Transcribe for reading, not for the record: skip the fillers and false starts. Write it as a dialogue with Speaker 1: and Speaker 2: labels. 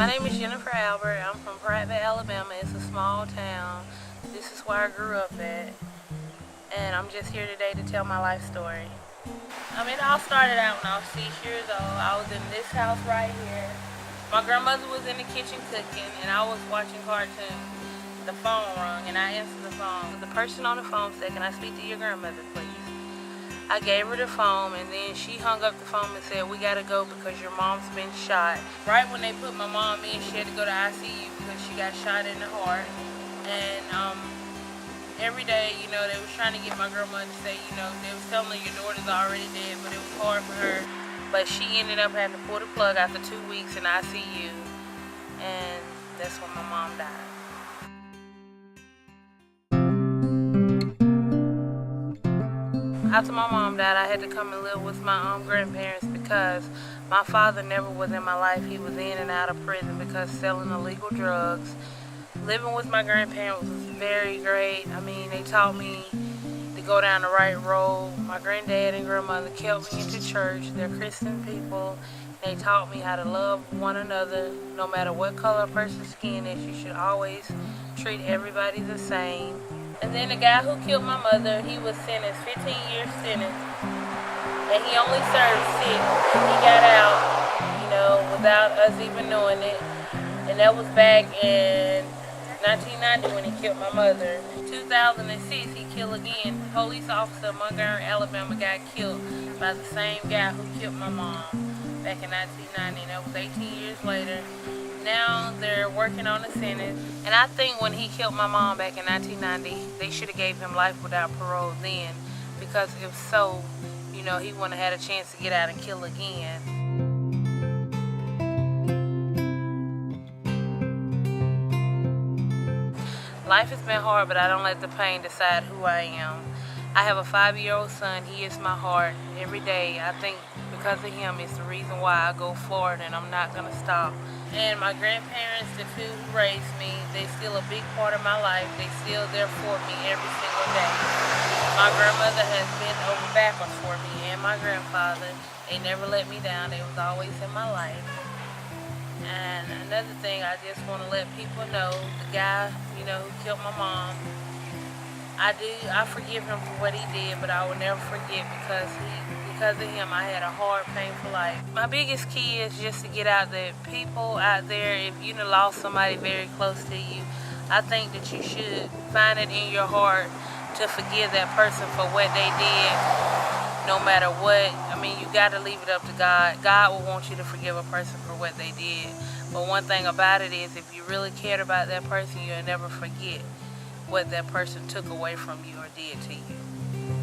Speaker 1: My name is Jennifer Albert. I'm from Prattville, Alabama. It's a small town. This is where I grew up at. And I'm just here today to tell my life story. It all started out when I was 6 years old. I was in this house right here. My grandmother was in the kitchen cooking, and I was watching cartoons. The phone rang, and I answered the phone. The person on the phone said, "Can I speak to your grandmother, please?" I gave her the phone, and then she hung up the phone and said, "We gotta go because your mom's been shot." Right when they put my mom in, she had to go to ICU because she got shot in the heart. And every day, they was trying to get my grandmother to say, they was telling her your daughter's already dead, but it was hard for her. But she ended up having to pull the plug after 2 weeks in ICU, and that's when my mom died. After my mom died, I had to come and live with my grandparents because my father never was in my life. He was in and out of prison because selling illegal drugs. Living with my grandparents was very great. They taught me to go down the right road. My granddad and grandmother kept me into church. They're Christian people. They taught me how to love one another. No matter what color a person's skin is, you should always treat everybody the same. And then the guy who killed my mother, he was sentenced 15 years sentence. And he only served 6. And he got out, without us even knowing it. And that was back in 1990 when he killed my mother. In 2006, he killed again. A police officer in Montgomery, Alabama got killed by the same guy who killed my mom back in 1990. And that was 18 years later. Now they're working on the sentence. And I think when he killed my mom back in 1990, they should have gave him life without parole then. Because if so, he wouldn't have had a chance to get out and kill again. Life has been hard, but I don't let the pain decide who I am. I have a 5-year-old son. He is my heart. Every day, I think because of him is the reason why I go forward, and I'm not going to stop. And my grandparents, the two who raised me, they're still a big part of my life. They're still there for me every single day. My grandmother has been over backwards for me, and my grandfather. They never let me down. They was always in my life. And another thing, I just want to let people know, the guy, who killed my mom, I forgive him for what he did, but I will never forget because of him, I had a hard, painful life. My biggest key is just to get out there. People out there, if you lost somebody very close to you, I think that you should find it in your heart to forgive that person for what they did, no matter what. You got to leave it up to God. God will want you to forgive a person for what they did. But one thing about it is, if you really cared about that person, you'll never forget what that person took away from you or did to you.